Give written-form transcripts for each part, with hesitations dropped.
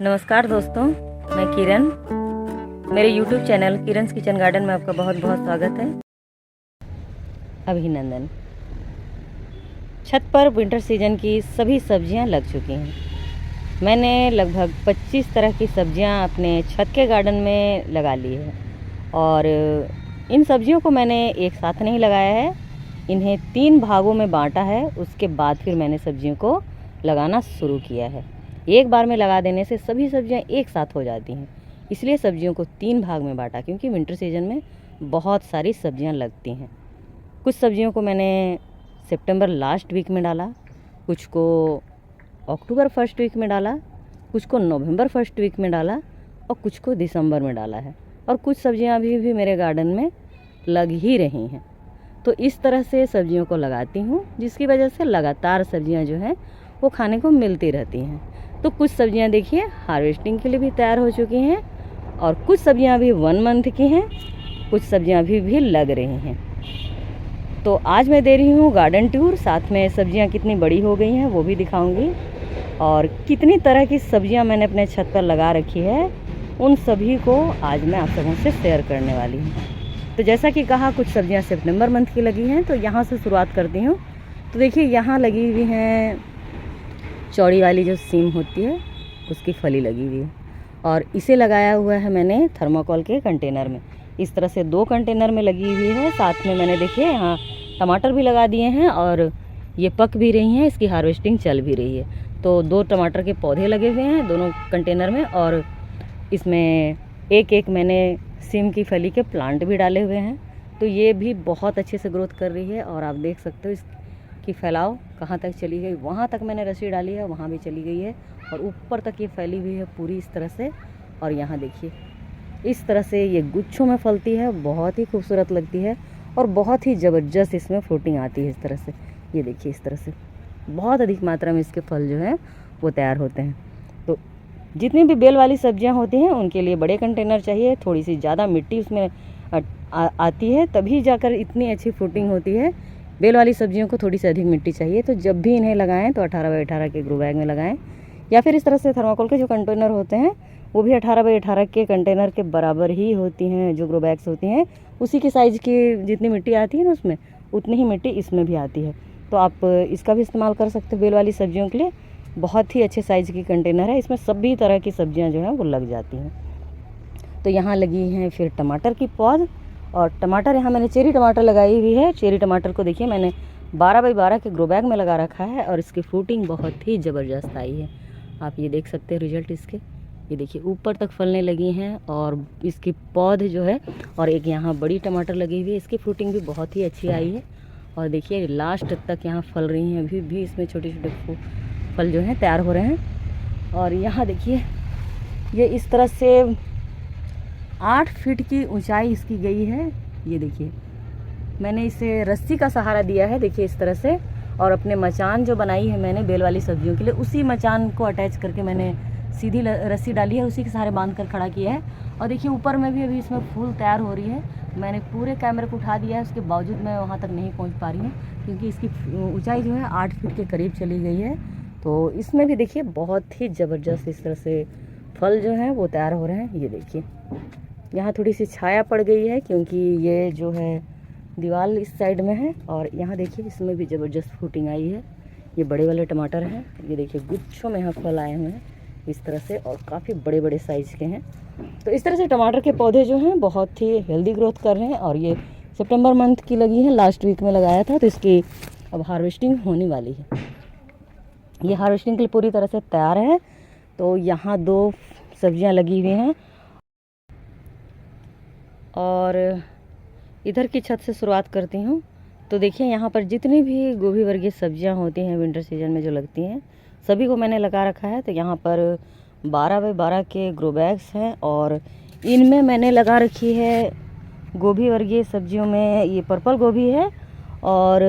नमस्कार दोस्तों, मैं किरण। मेरे YouTube चैनल किरण's किचन गार्डन में आपका बहुत बहुत स्वागत है। अभिनंदन। छत पर विंटर सीजन की सभी सब्जियां लग चुकी हैं। मैंने लगभग 25 तरह की सब्जियां अपने छत के गार्डन में लगा ली है और इन सब्जियों को मैंने एक साथ नहीं लगाया है, इन्हें 3 भागों में बांटा है। उसके बाद फिर मैंने सब्जियों को लगाना शुरू किया है। एक बार में लगा देने से सभी सब्जियां एक साथ हो जाती हैं, इसलिए सब्जियों को 3 भाग में बांटा, क्योंकि विंटर सीजन में बहुत सारी सब्जियां लगती हैं। कुछ सब्जियों को मैंने सितंबर लास्ट वीक में डाला, कुछ को अक्टूबर फर्स्ट वीक में डाला, कुछ को नवंबर फर्स्ट वीक में डाला और कुछ को दिसंबर में डाला है। और कुछ सब्जियां अभी भी मेरे गार्डन में लग ही रही हैं। तो इस तरह से सब्जियों को लगाती हूँ, जिसकी वजह से लगातार सब्जियां जो हैं वो खाने को मिलती रहती हैं। तो कुछ सब्जियां देखिए हार्वेस्टिंग के लिए भी तैयार हो चुकी हैं और कुछ सब्जियां अभी 1 मंथ की हैं, कुछ सब्जियां अभी भी लग रही हैं। तो आज मैं दे रही हूँ गार्डन टूर, साथ में सब्जियां कितनी बड़ी हो गई हैं वो भी दिखाऊंगी और कितनी तरह की सब्जियां मैंने अपने छत पर लगा रखी है, उन सभी को आज मैं आप सबों से शेयर करने वाली हूँ। तो जैसा कि कहा, कुछ सब्जियां सितंबर मंथ की लगी हैं, तो यहाँ से शुरुआत करती हूँ। तो देखिए यहाँ लगी हुई हैं चौड़ी वाली जो सीम होती है उसकी फली लगी हुई है और इसे लगाया हुआ है मैंने थर्माकोल के कंटेनर में। इस तरह से 2 कंटेनर में लगी हुई है। साथ में मैंने देखिए यहाँ टमाटर भी लगा दिए हैं और ये पक भी रही हैं, इसकी हार्वेस्टिंग चल भी रही है। तो 2 टमाटर के पौधे लगे हुए हैं दोनों कंटेनर में और इसमें एक मैंने सीम की फली के प्लांट भी डाले हुए हैं। तो ये भी बहुत अच्छे से ग्रोथ कर रही है और आप देख सकते हो इसकी फैलाव कहाँ तक चली गई। वहाँ तक मैंने रस्सी डाली है, वहाँ भी चली गई है और ऊपर तक ये फैली हुई है पूरी इस तरह से। और यहाँ देखिए इस तरह से ये गुच्छों में फलती है, बहुत ही खूबसूरत लगती है और बहुत ही ज़बरदस्त इसमें फ्रूटिंग आती है। इस तरह से ये देखिए, इस तरह से बहुत अधिक मात्रा में इसके फल जो हैं वो तैयार होते हैं। तो जितनी भी बेल वाली सब्जियां होती हैं उनके लिए बड़े कंटेनर चाहिए, थोड़ी सी ज़्यादा मिट्टी उसमें आती है, तभी जाकर इतनी अच्छी फ्रूटिंग होती है। बेल वाली सब्जियों को थोड़ी सी अधिक मिट्टी चाहिए। तो जब भी इन्हें लगाएं तो 18 बाई 18 के ग्रो बैग में लगाएं, या फिर इस तरह से थर्माकोल के जो कंटेनर होते हैं वो भी 18 बाई 18 के कंटेनर के बराबर ही होती हैं। जो ग्रो बैग्स होती हैं उसी की साइज़ की जितनी मिट्टी आती है ना उसमें, उतनी ही मिट्टी इसमें भी आती है। तो आप इसका भी इस्तेमाल कर सकते हो बेल वाली सब्जियों के लिए। बहुत ही अच्छे साइज़ की कंटेनर है, इसमें सभी तरह की सब्जियां जो हैं वो लग जाती हैं। तो यहाँ लगी हैं फिर टमाटर की पौध और टमाटर, यहाँ मैंने चेरी टमाटर लगाई हुई है। चेरी टमाटर को देखिए मैंने 12 बाई 12 के ग्रो बैग में लगा रखा है और इसकी फ्रूटिंग बहुत ही ज़बरदस्त आई है। आप ये देख सकते हैं रिजल्ट इसके, ये देखिए ऊपर तक फलने लगी हैं और इसकी पौध जो है, और एक यहाँ बड़ी टमाटर लगी हुई है, इसकी फ्रूटिंग भी बहुत ही अच्छी आई है। और देखिए लास्ट तक यहाँ फल रही हैं, अभी भी इसमें छोटे छोटे फल जो हैं तैयार हो रहे हैं। और यहाँ देखिए ये इस तरह से 8 फीट की ऊंचाई इसकी गई है। ये देखिए मैंने इसे रस्सी का सहारा दिया है, देखिए इस तरह से, और अपने मचान जो बनाई है मैंने बेल वाली सब्जियों के लिए, उसी मचान को अटैच करके मैंने सीधी रस्सी डाली है, उसी के सहारे बांध कर खड़ा किया है। और देखिए ऊपर में भी अभी इसमें फूल तैयार हो रही है। मैंने पूरे कैमरे को उठा दिया है, उसके बावजूद मैं वहाँ तक नहीं पहुँच पा रही हूँ क्योंकि इसकी ऊँचाई जो है 8 फीट के करीब चली गई है। तो इसमें भी देखिए बहुत ही ज़बरदस्त इस तरह से फल जो हैं वो तैयार हो रहे हैं। ये देखिए यहाँ थोड़ी सी छाया पड़ गई है क्योंकि ये जो है दीवार इस साइड में है। और यहाँ देखिए इसमें भी ज़बरदस्त फ्रूटिंग आई है। ये बड़े वाले टमाटर हैं, ये देखिए गुच्छों में यहाँ फल आए हुए हैं इस तरह से और काफ़ी बड़े बड़े साइज़ के हैं। तो इस तरह से टमाटर के पौधे जो हैं बहुत ही हेल्दी ग्रोथ कर रहे हैं। और ये सितंबर मंथ की लगी है, लास्ट वीक में लगाया था, तो इसकी अब हार्वेस्टिंग होने वाली है। ये हार्वेस्टिंग के लिए पूरी तरह से तैयार है। तो यहाँ 2 सब्जियां लगी हुई हैं और इधर की छत से शुरुआत करती हूँ। तो देखिए यहाँ पर जितनी भी गोभी वर्गीय सब्जियां होती हैं विंटर सीजन में जो लगती हैं, सभी को मैंने लगा रखा है। तो यहाँ पर 12 बाई 12 के ग्रो बैग्स हैं और इनमें मैंने लगा रखी है गोभी वर्गीय सब्जियों में ये पर्पल गोभी है और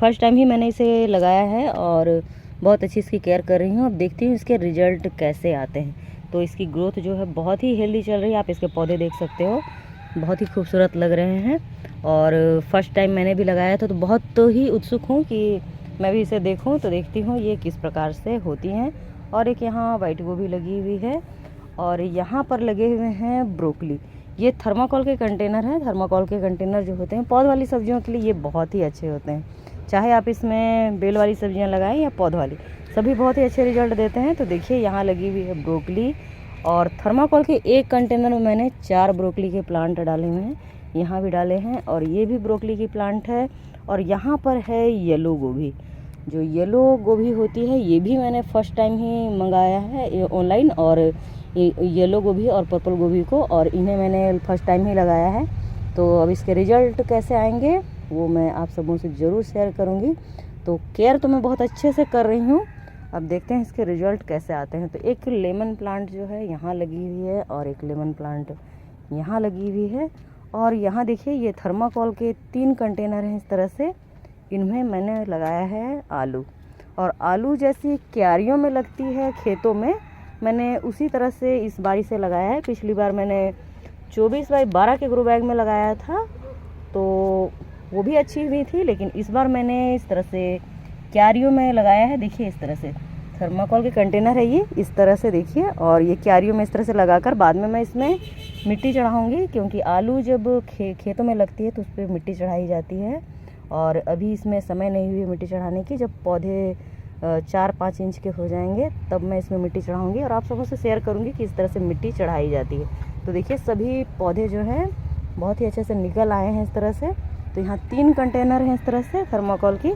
फर्स्ट टाइम ही मैंने इसे लगाया है और बहुत अच्छी इसकी केयर कर रही हूँ। अब देखती हूँ इसके रिजल्ट कैसे आते हैं। तो इसकी ग्रोथ जो है बहुत ही हेल्दी चल रही है, आप इसके पौधे देख सकते हो, बहुत ही खूबसूरत लग रहे हैं। और फर्स्ट टाइम मैंने भी लगाया था तो बहुत ही उत्सुक हूँ कि मैं भी इसे देखूँ। तो देखती हूँ ये किस प्रकार से होती हैं और एक यहाँ वाइट गोभी लगी हुई है, और यहाँ पर लगे हुए हैं ब्रोकली। ये थर्माकोल के कंटेनर हैं। थर्माकोल के कंटेनर जो होते हैं पौध वाली सब्जियों के लिए ये बहुत ही अच्छे होते हैं। चाहे आप इसमें बेल वाली सब्जियां लगाएं या पौध वाली, सभी बहुत ही अच्छे रिजल्ट देते हैं। तो देखिए यहाँ लगी हुई है ब्रोकली, और थर्माकोल के एक कंटेनर में मैंने 4 ब्रोकली के प्लांट डाले हुए हैं। यहाँ भी डाले हैं, और ये भी ब्रोकली की प्लांट है। और यहाँ पर है येलो गोभी। जो येलो गोभी होती है ये भी मैंने फर्स्ट टाइम ही मंगाया है ऑनलाइन, और येलो गोभी और पर्पल गोभी को, और इन्हें मैंने फर्स्ट टाइम ही लगाया है। तो अब इसके रिजल्ट कैसे आएंगे वो मैं आप सबों से ज़रूर शेयर करूँगी। तो केयर तो मैं बहुत अच्छे से कर रही हूँ, अब देखते हैं इसके रिजल्ट कैसे आते हैं। तो एक लेमन प्लांट जो है यहाँ लगी हुई है, और एक लेमन प्लांट यहाँ लगी हुई है। और यहाँ देखिए ये थर्माकोल के 3 कंटेनर हैं इस तरह से, इनमें मैंने लगाया है आलू। और आलू जैसी क्यारियों में लगती है खेतों में, मैंने उसी तरह से इस बारी से लगाया है। पिछली बार मैंने 24x12 के ग्रो बैग में लगाया था, तो वो भी अच्छी हुई थी, लेकिन इस बार मैंने इस तरह से क्यारियों में लगाया है। देखिए इस तरह से थर्माकोल के कंटेनर है ये, इस तरह से देखिए, और ये क्यारियों में इस तरह से लगाकर बाद में मैं इसमें मिट्टी चढ़ाऊँगी, क्योंकि आलू जब खेतों में लगती है तो उस पर मिट्टी चढ़ाई जाती है। और अभी इसमें समय नहीं हुई मिट्टी चढ़ाने की। जब पौधे 4-5 इंच के हो जाएंगे तब मैं इसमें मिट्टी चढ़ाऊँगी, और आप सबों से शेयर करूँगी कि इस तरह से मिट्टी चढ़ाई जाती है। तो देखिए सभी पौधे जो हैं बहुत ही अच्छे से निकल आए हैं इस तरह से। तो यहाँ 3 कंटेनर हैं इस तरह से थर्माकोल की,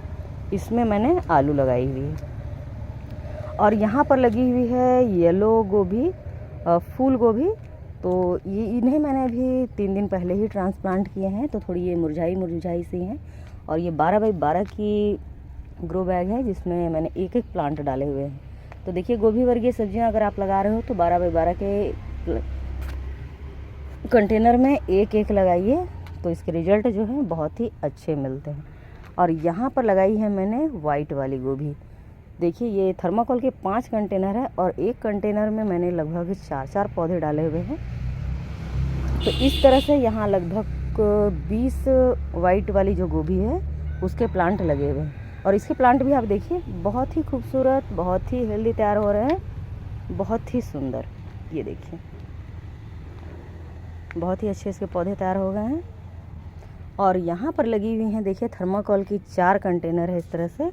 इसमें मैंने आलू लगाई हुई है। और यहाँ पर लगी हुई है येलो गोभी, फूल गोभी। तो ये इन्हें मैंने अभी 3 दिन पहले ही ट्रांसप्लांट किए हैं, तो थोड़ी ये मुरझाई सी हैं। और ये 12x12 की ग्रो बैग है जिसमें मैंने एक प्लांट डाले हुए हैं। तो देखिए गोभी वर्गीय सब्जियां अगर आप लगा रहे हो तो 12x12 के कंटेनर में एक लगाइए, तो इसके रिजल्ट जो हैं बहुत ही अच्छे मिलते हैं। और यहाँ पर लगाई है मैंने वाइट वाली गोभी। देखिए ये थर्माकोल के 5 कंटेनर है, और एक कंटेनर में मैंने लगभग 4-4 पौधे डाले हुए हैं। तो इस तरह से यहाँ लगभग 20 वाइट वाली जो गोभी है उसके प्लांट लगे हुए हैं। और इसके प्लांट भी आप देखिए बहुत ही खूबसूरत, बहुत ही हेल्दी तैयार हो रहे हैं, बहुत ही सुंदर। ये देखिए बहुत ही अच्छे इसके पौधे तैयार हो गए हैं। और यहाँ पर लगी हुई हैं देखिए थर्माकोल की 4 कंटेनर है इस तरह से,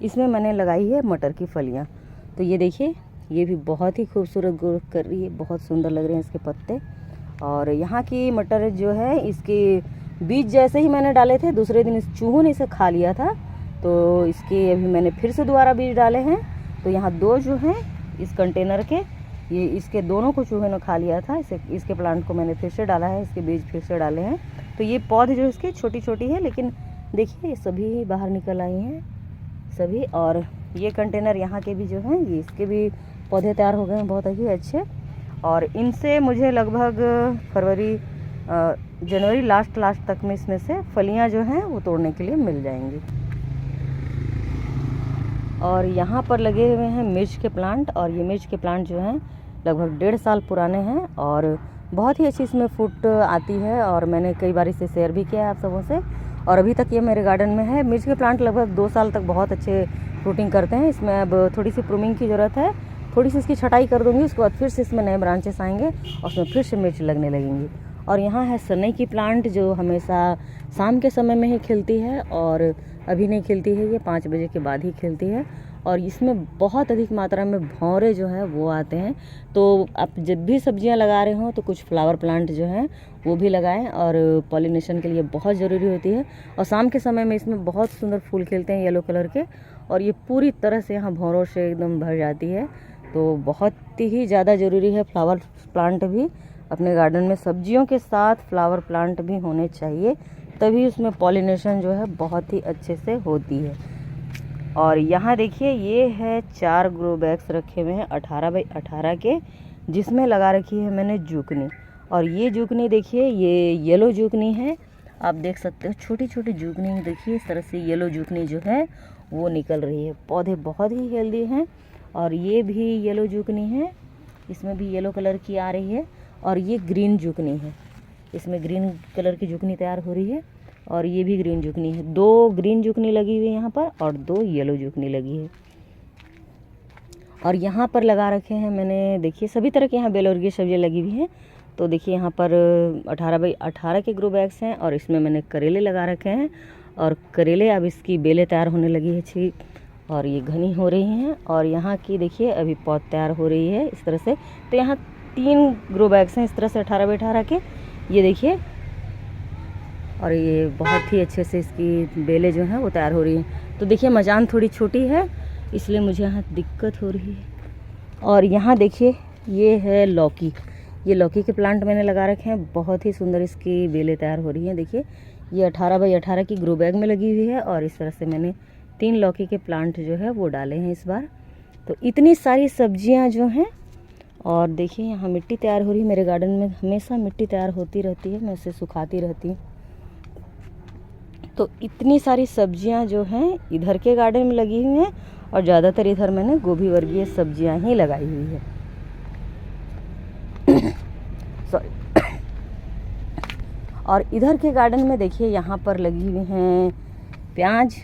इसमें मैंने लगाई है मटर की फलियाँ। तो ये देखिए ये भी बहुत ही खूबसूरत ग्रो कर रही है, बहुत सुंदर लग रहे हैं इसके पत्ते। और यहाँ की मटर जो है इसके बीज जैसे ही मैंने डाले थे दूसरे दिन इस चूहों ने इसे खा लिया था, तो इसके अभी मैंने फिर से दोबारा बीज डाले हैं। तो यहाँ 2 जो हैं इस कंटेनर के, ये इसके दोनों को चूहे ने खा लिया था। इसके प्लांट को मैंने फिर से डाला है, इसके बीज फिर से डाले हैं। तो ये पौधे जो इसके छोटी है, लेकिन देखिए ये सभी बाहर निकल आई हैं सभी। और ये कंटेनर यहाँ के भी जो हैं ये इसके भी पौधे तैयार हो गए हैं बहुत ही अच्छे। और इनसे मुझे लगभग जनवरी लास्ट तक में इसमें से फलियाँ जो हैं वो तोड़ने के लिए मिल जाएंगी। और यहाँ पर लगे हुए हैं मिर्च के प्लांट, और ये मिर्च के प्लांट जो हैं लगभग 1.5 साल पुराने हैं, और बहुत ही अच्छी इसमें फूट आती है। और मैंने कई बार इसे शेयर भी किया है आप सबों से, और अभी तक ये मेरे गार्डन में है। मिर्च के प्लांट लगभग 2 साल तक बहुत अच्छे फ्रूटिंग करते हैं। इसमें अब थोड़ी सी प्रूनिंग की ज़रूरत है, थोड़ी सी इसकी छटाई कर दूँगी, उसके बाद फिर से इसमें नए ब्रांचेस आएंगे और उसमें फिर से मिर्च लगने लगेंगी। और यहाँ है सनई की प्लांट जो हमेशा शाम के समय में ही खिलती है, और अभी नहीं खिलती है, ये 5 बजे के बाद ही खिलती है। और इसमें बहुत अधिक मात्रा में भौरे जो है वो आते हैं। तो आप जब भी सब्जियां लगा रहे हो तो कुछ फ्लावर प्लांट जो हैं वो भी लगाएं, और पॉलिनेशन के लिए बहुत ज़रूरी होती है। और शाम के समय में इसमें बहुत सुंदर फूल खिलते हैं येलो कलर के, और ये पूरी तरह से यहाँ भौरों से एकदम भर जाती है। तो बहुत ही ज़्यादा ज़रूरी है फ्लावर प्लांट भी अपने गार्डन में। सब्जियों के साथ फ्लावर प्लांट भी होने चाहिए, तभी उसमें पॉलिनेशन जो है बहुत ही अच्छे से होती है। और यहाँ देखिए ये है 4 ग्रो बैग्स रखे हुए हैं 18x18 के, जिसमें लगा रखी है मैंने जुकनी। और ये जुकनी देखिए ये येलो जुकनी है, आप देख सकते हो छोटी छोटी जुकनी देखिए इस तरह से येलो जुकनी जो है वो निकल रही है। पौधे बहुत ही हेल्दी हैं। और ये भी येलो जुकनी है, इसमें भी येलो कलर की आ रही है। और ये ग्रीन जुकनी है, इसमें ग्रीन कलर की जुकनी तैयार हो रही है। और ये भी ग्रीन जुकनी है, 2 ग्रीन जुकनी लगी हुई है यहाँ पर, और 2 येलो जुकनी लगी है। और यहाँ पर लगा रखे हैं मैंने, देखिए सभी तरह के यहाँ बेल वर्गीय सब्जियाँ लगी हुई हैं। तो देखिए यहाँ पर 18x18 के ग्रो बैग्स हैं और इसमें मैंने करेले लगा रखे हैं। और करेले अब इसकी बेलें तैयार होने लगी है अच्छी, और ये घनी हो रही हैं। और यहाँ की देखिए अभी पौध तैयार हो रही है इस तरह से। तो यहाँ 3 ग्रो बैग्स हैं इस तरह से 18x18 के, ये देखिए। और ये बहुत ही अच्छे से इसकी बेलें जो हैं वो तैयार हो रही हैं। तो देखिए मचान थोड़ी छोटी है इसलिए मुझे यहाँ दिक्कत हो रही है। और यहाँ देखिए ये है लौकी, ये लौकी के प्लांट मैंने लगा रखे हैं, बहुत ही सुंदर इसकी बेलें तैयार हो रही हैं। देखिए ये 18x18 की ग्रो बैग में लगी हुई है और इस तरह से मैंने 3 लौकी के प्लांट जो है वो डाले हैं इस बार। तो इतनी सारी सब्जियां जो हैं। और देखिए यहाँ मिट्टी तैयार हो रही है। मेरे गार्डन में हमेशा मिट्टी तैयार होती रहती है, मैं उसे सुखाती रहती हूँ। तो इतनी सारी सब्जियां जो हैं इधर के गार्डन में लगी हुई हैं और ज़्यादातर इधर मैंने गोभी वर्गीय सब्जियां ही लगाई हुई है। सॉरी। और इधर के गार्डन में देखिए यहाँ पर लगी हुई हैं प्याज,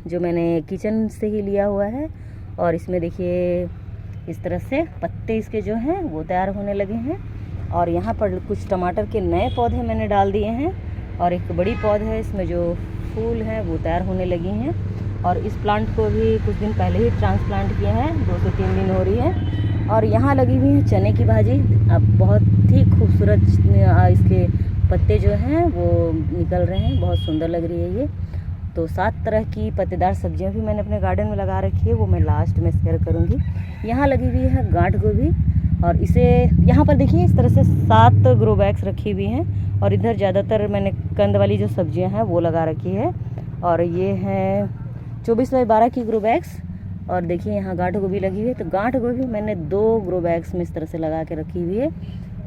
जो मैंने किचन से ही लिया हुआ है। और इसमें देखिए इस तरह से पत्ते इसके जो हैं वो तैयार होने लगे हैं। और यहाँ पर कुछ टमाटर के नए पौधे मैंने डाल दिए हैं और एक बड़ी पौध है इसमें जो फूल हैं वो तैयार होने लगी हैं। और इस प्लांट को भी कुछ दिन पहले ही ट्रांसप्लांट किया है, 2 से 3 दिन हो रही है। और यहाँ लगी हुई है चने की भाजी, अब बहुत ही खूबसूरत इसके पत्ते जो हैं वो निकल रहे हैं, बहुत सुंदर लग रही है ये। तो 7 तरह की पत्तेदार सब्जियां भी मैंने अपने गार्डन में लगा रखी है, वो मैं लास्ट में शेयर करूंगी। यहाँ लगी हुई है गांठ गोभी और इसे यहाँ पर देखिए इस तरह से 7 ग्रो बैग्स रखी हुई हैं। और इधर ज़्यादातर मैंने कंद वाली जो सब्जियां हैं वो लगा रखी है। और ये हैं 24x12 की ग्रो बैग्स। और देखिए यहाँ गांठ गोभी लगी हुई है। तो गांठ गोभी मैंने 2 ग्रो बैग्स में इस तरह से लगा के रखी हुई है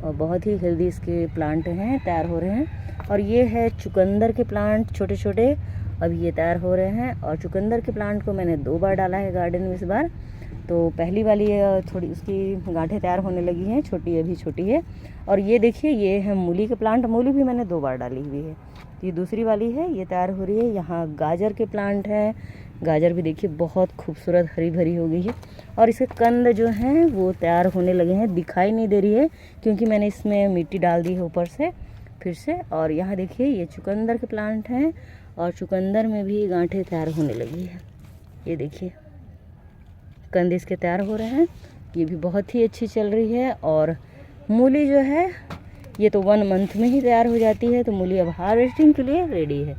और बहुत ही हेल्दी इसके प्लांट हैं, तैयार हो रहे हैं। और ये है चुकंदर के प्लांट छोटे छोटे, अभी ये तैयार हो रहे हैं। और चुकंदर के प्लांट को मैंने 2 बार डाला है गार्डन में इस बार। तो पहली वाली थोड़ी उसकी गांठें तैयार होने लगी हैं, छोटी अभी छोटी है। और ये देखिए ये है मूली के प्लांट, मूली भी मैंने 2 बार डाली हुई है। ये दूसरी वाली है, ये तैयार हो रही है। यहाँ गाजर के प्लांट हैं, गाजर भी देखिए बहुत खूबसूरत हरी भरी हो गई है। और इसके कंद जो हैं वो तैयार होने लगे हैं, दिखाई नहीं दे रही है क्योंकि मैंने इसमें मिट्टी डाल दी है ऊपर से फिर से। और यहाँ देखिए ये चुकंदर के प्लांट हैं और चुकंदर में भी गांठें तैयार होने लगी है। ये देखिए कंद इसके तैयार हो रहे हैं, ये भी बहुत ही अच्छी चल रही है। और मूली जो है ये तो 1 मंथ में ही तैयार हो जाती है, तो मूली अब हार्वेस्टिंग के लिए रेडी है।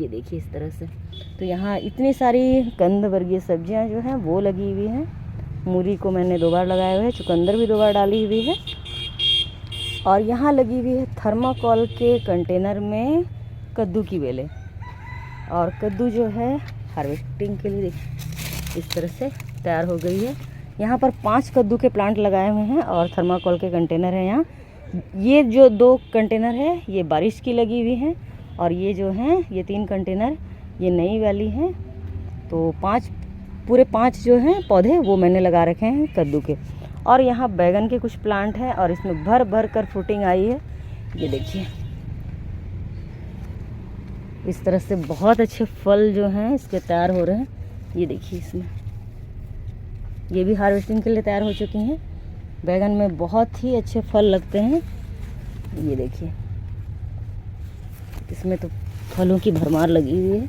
ये देखिए इस तरह से। तो यहाँ इतनी सारी कंद वर्गीय सब्जियां जो हैं वो लगी हुई हैं। मूली को मैंने 2 बार लगाया हुआ है, चुकंदर भी 2 बार डाली हुई है। और यहाँ लगी हुई है थर्माकोल के कंटेनर में कद्दू की बेलें। और कद्दू जो है हार्वेस्टिंग के लिए इस तरह से तैयार हो गई है। यहाँ पर 5 कद्दू के प्लांट लगाए हुए हैं और थर्माकोल के कंटेनर हैं यहाँ। ये जो 2 कंटेनर है ये बारिश की लगी हुई हैं और ये जो हैं ये 3 कंटेनर ये नई वाली हैं। तो 5 पूरे 5 जो हैं पौधे वो मैंने लगा रखे हैं कद्दू के। और यहाँ बैगन के कुछ प्लांट हैं और इसमें भर भर कर फ्रूटिंग आई है। ये देखिए इस तरह से बहुत अच्छे फल जो हैं इसके तैयार हो रहे हैं। ये देखिए इसमें ये भी हार्वेस्टिंग के लिए तैयार हो चुकी हैं। बैगन में बहुत ही अच्छे फल लगते हैं। ये देखिए इसमें तो फलों की भरमार लगी हुई है।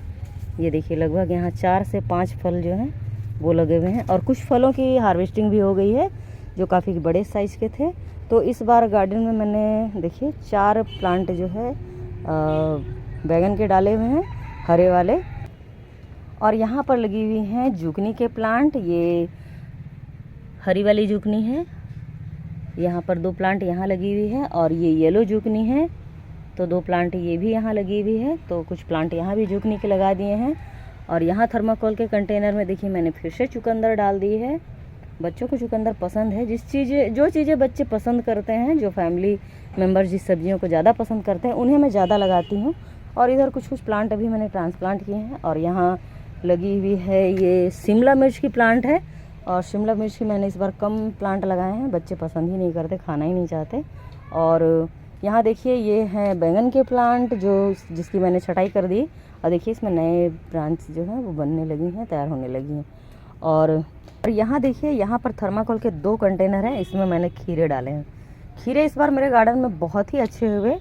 ये देखिए लगभग यहाँ 4 से 5 फल जो हैं वो लगे हुए हैं। और कुछ फलों की हार्वेस्टिंग भी हो गई है जो काफ़ी बड़े साइज़ के थे। तो इस बार गार्डन में मैंने देखिए 4 प्लांट जो है बैगन के डाले हुए हैं, हरे वाले। और यहाँ पर लगी हुई हैं जुकनी के प्लांट, ये हरी वाली जुकनी है। यहाँ पर 2 प्लांट यहाँ लगी हुई है और ये येलो जुकनी है, तो 2 प्लांट ये भी यहाँ लगी हुई है। तो कुछ प्लांट यहाँ भी जुकनी के लगा दिए हैं। और यहाँ थर्माकोल के कंटेनर में देखिए मैंने फिर से चुकंदर डाल दी है। बच्चों को चुकंदर पसंद है, जो चीज़ें बच्चे पसंद करते हैं, जो फैमिली मेम्बर्स जिस सब्जियों को ज़्यादा पसंद करते हैं उन्हें मैं ज़्यादा लगाती हूँ। और इधर कुछ प्लांट अभी मैंने ट्रांसप्लांट किए हैं। और यहाँ लगी हुई है ये शिमला मिर्च की प्लांट है। और शिमला मिर्च की मैंने इस बार कम प्लांट लगाए हैं, बच्चे पसंद ही नहीं करते, खाना ही नहीं चाहते। और यहाँ देखिए ये हैं बैंगन के प्लांट जिसकी मैंने छटाई कर दी। और देखिए इसमें नए ब्रांच जो हैं वो बनने लगी हैं, तैयार होने लगी हैं। और यहाँ देखिए, यहाँ पर थर्माकोल के 2 कंटेनर हैं, इसमें मैंने खीरे डाले हैं। खीरे इस बार मेरे गार्डन में बहुत ही अच्छे हुए,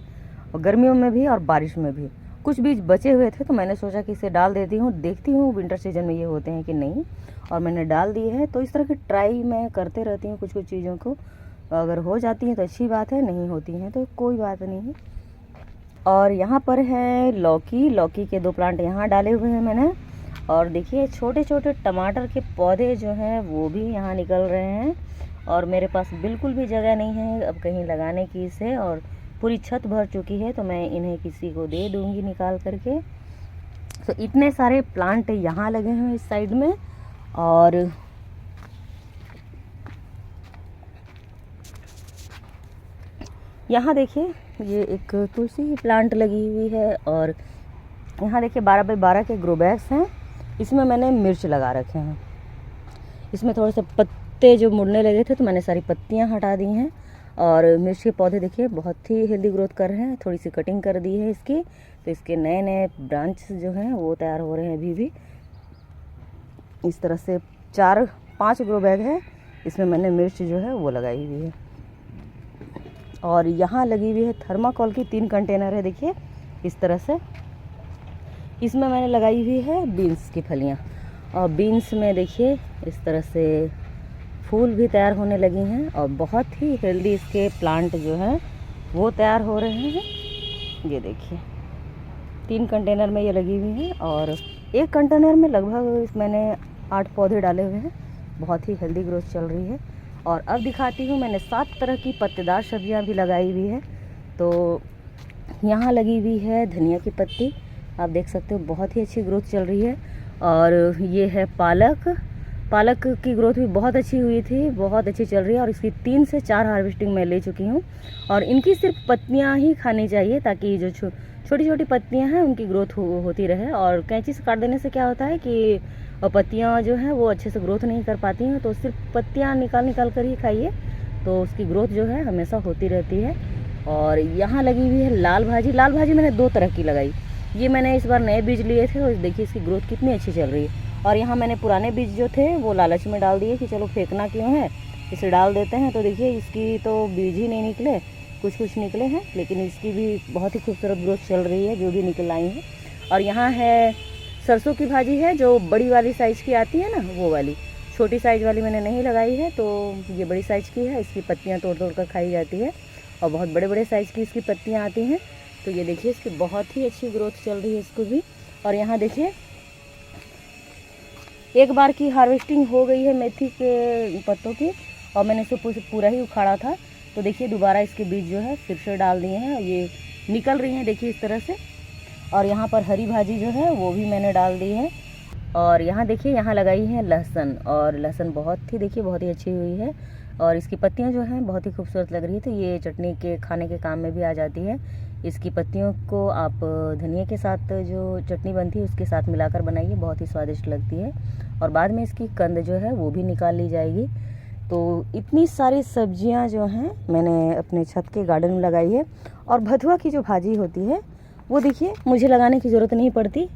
और गर्मियों में भी और बारिश में भी। कुछ बीज बचे हुए थे तो मैंने सोचा कि इसे डाल देती हूँ, देखती हूँ विंटर सीजन में ये होते हैं कि नहीं, और मैंने डाल दिए हैं। तो इस तरह की ट्राई मैं करते रहती हूँ कुछ कुछ चीज़ों को, अगर हो जाती हैं तो अच्छी बात है, नहीं होती हैं तो कोई बात नहीं है। और यहाँ पर है लौकी के 2 प्लांट यहाँ डाले हुए हैं मैंने। और देखिए छोटे छोटे टमाटर के पौधे जो हैं वो भी यहाँ निकल रहे हैं, और मेरे पास बिल्कुल भी जगह नहीं है अब कहीं लगाने की इसे, और पूरी छत भर चुकी है, तो मैं इन्हें किसी को दे दूँगी निकाल करके। तो इतने सारे प्लांट यहाँ लगे हैं इस साइड में। और यहाँ देखिए ये एक तुलसी की प्लांट लगी हुई है, और यहाँ देखिए 12 बाई 12 के ग्रो बैग्स हैं, इसमें मैंने मिर्च लगा रखे हैं। इसमें थोड़े से पत्ते जो मुड़ने लगे थे तो मैंने सारी पत्तियाँ हटा दी हैं। और मिर्च के पौधे देखिए बहुत ही हेल्दी ग्रोथ कर रहे हैं, थोड़ी सी कटिंग कर दी है इसकी, तो इसके नए नए ब्रांच जो हैं वो तैयार हो रहे हैं अभी भी। इस तरह से 4-5 ग्रो बैग है, इसमें मैंने मिर्च जो है वो लगाई हुई है। और यहाँ लगी हुई है थर्माकोल की 3 कंटेनर है, देखिए इस तरह से। इसमें मैंने लगाई हुई है बीन्स की फलियाँ, और बीन्स में देखिए इस तरह से फूल भी तैयार होने लगी हैं, और बहुत ही हेल्दी इसके प्लांट जो हैं वो तैयार हो रहे हैं। ये देखिए 3 कंटेनर में ये लगी हुई हैं, और 1 कंटेनर में लगभग मैंने 8 पौधे डाले हुए हैं। बहुत ही हेल्दी ग्रोथ चल रही है। और अब दिखाती हूँ, मैंने 7 तरह की पत्तेदार सब्जियाँ भी लगाई हुई है। तो यहाँ लगी हुई है धनिया की पत्ती, आप देख सकते हो बहुत ही अच्छी ग्रोथ चल रही है। और ये है पालक की ग्रोथ भी बहुत अच्छी हुई थी, बहुत अच्छी चल रही है, और इसकी 3 से 4 हार्वेस्टिंग मैं ले चुकी हूँ। और इनकी सिर्फ पत्तियाँ ही खानी चाहिए, ताकि जो छोटी छोटी पत्तियाँ हैं उनकी ग्रोथ होती रहे। और कैंची से काट देने से क्या होता है कि पत्तियाँ जो हैं वो अच्छे से ग्रोथ नहीं कर पाती हैं, तो सिर्फ पत्तियाँ निकाल कर ही खाइए, तो उसकी ग्रोथ जो है हमेशा होती रहती है। और यहाँ लगी हुई है लाल भाजी मैंने 2 तरह की लगाई। ये मैंने इस बार नए बीज लिए थे, और देखिए इसकी ग्रोथ कितनी अच्छी चल रही है। और यहाँ मैंने पुराने बीज जो थे वो लालच में डाल दिए कि चलो फेंकना क्यों है, इसे डाल देते हैं। तो देखिए इसकी तो बीज ही नहीं निकले, कुछ निकले हैं, लेकिन इसकी भी बहुत ही खूबसूरत ग्रोथ चल रही है जो भी निकल आई है। और यहाँ है सरसों की भाजी है, जो बड़ी वाली साइज़ की आती है ना, वो वाली। छोटी साइज़ वाली मैंने नहीं लगाई है, तो ये बड़ी साइज़ की है, इसकी पत्तियाँ तोड़ कर खाई जाती है, और बहुत बड़े बड़े साइज़ की इसकी पत्तियाँ आती हैं। तो ये देखिए इसकी बहुत ही अच्छी ग्रोथ चल रही है इसको भी। और यहाँ देखिए एक बार की हार्वेस्टिंग हो गई है मेथी के पत्तों की, और मैंने इसे पूरा ही उखाड़ा था। तो देखिए दोबारा इसके बीज जो है फिर से डाल दिए हैं, ये निकल रही हैं देखिए इस तरह से। और यहाँ पर हरी भाजी जो है वो भी मैंने डाल दी है। और यहाँ देखिए यहाँ लगाई है लहसुन, और लहसुन बहुत ही अच्छी हुई है, और इसकी पत्तियाँ जो हैं बहुत ही खूबसूरत लग रही है। तो ये चटनी के खाने के काम में भी आ जाती है। इसकी पत्तियों को आप धनिया के साथ जो चटनी बनती है उसके साथ मिलाकर बनाइए, बहुत ही स्वादिष्ट लगती है। और बाद में इसकी कंद जो है वो भी निकाल ली जाएगी। तो इतनी सारी सब्जियां जो हैं मैंने अपने छत के गार्डन में लगाई है। और भथुआ की जो भाजी होती है वो देखिए मुझे लगाने की ज़रूरत नहीं पड़ती,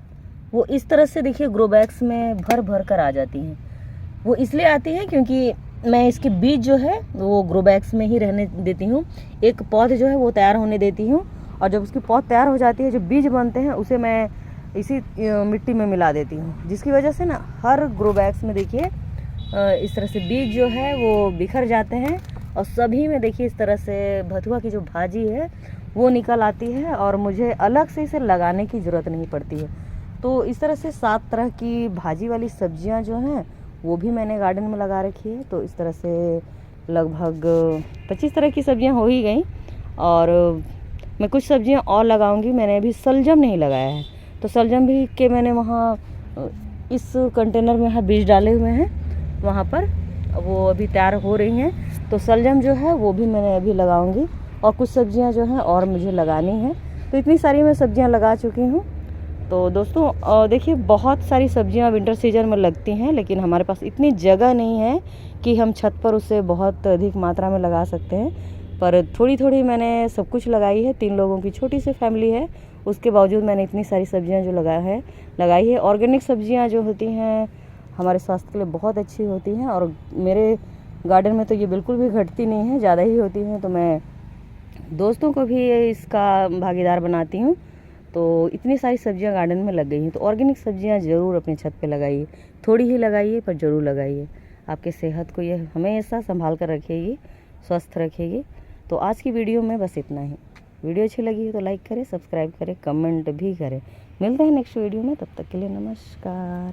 वो इस तरह से देखिए ग्रो बैग्स में भर कर आ जाती हैं। वो इसलिए आती है क्योंकि मैं इसके बीज जो है वो ग्रो बैग्स में ही रहने देती हूँ, एक पौध जो है वो तैयार होने देती हूँ, और जब उसकी पौध तैयार हो जाती है, जो बीज बनते हैं उसे मैं इसी मिट्टी में मिला देती हूँ, जिसकी वजह से ना हर ग्रो बैग्स में देखिए इस तरह से बीज जो है वो बिखर जाते हैं, और सभी में देखिए इस तरह से भथुआ की जो भाजी है वो निकल आती है, और मुझे अलग से इसे लगाने की ज़रूरत नहीं पड़ती है। तो इस तरह से 7 तरह की भाजी वाली सब्जियां जो हैं वो भी मैंने गार्डन में लगा रखी है। तो इस तरह से लगभग 25 तरह की सब्जियां हो ही गई, और मैं कुछ सब्जियां और लगाऊंगी। मैंने अभी सलजम नहीं लगाया है, तो सलजम भी के मैंने वहाँ इस कंटेनर में यहाँ बीज डाले हुए हैं, वहाँ पर वो अभी तैयार हो रही हैं। तो सलजम जो है वो भी मैंने अभी लगाऊंगी, और कुछ सब्जियां जो हैं और मुझे लगानी हैं। तो इतनी सारी मैं सब्जियां लगा चुकी हूँ। तो दोस्तों देखिए बहुत सारी सब्जियां विंटर सीजन में लगती हैं, लेकिन हमारे पास इतनी जगह नहीं है कि हम छत पर उसे बहुत अधिक मात्रा में लगा सकते हैं। पर थोड़ी मैंने सब कुछ लगाई है। 3 लोगों की छोटी सी फैमिली है, उसके बावजूद मैंने इतनी सारी सब्जियां जो लगाई है। ऑर्गेनिक सब्जियां जो होती हैं हमारे स्वास्थ्य के लिए बहुत अच्छी होती हैं। और मेरे गार्डन में तो ये बिल्कुल भी घटती नहीं है, ज़्यादा ही होती हैं। तो मैं दोस्तों को भी इसका भागीदार बनाती हूँ। तो इतनी सारी सब्जियां गार्डन में लग गई हैं। तो ऑर्गेनिक सब्जियां ज़रूर अपनी छत पे लगाइए, थोड़ी ही लगाइए पर ज़रूर लगाइए। आपके सेहत को ये हमेशा संभाल कर रखेगी, स्वस्थ रखेगी। तो आज की वीडियो में बस इतना ही। वीडियो अच्छी लगी है तो लाइक करें, सब्सक्राइब करें, कमेंट भी करें। मिलते हैं नेक्स्ट वीडियो में, तब तक के लिए नमस्कार।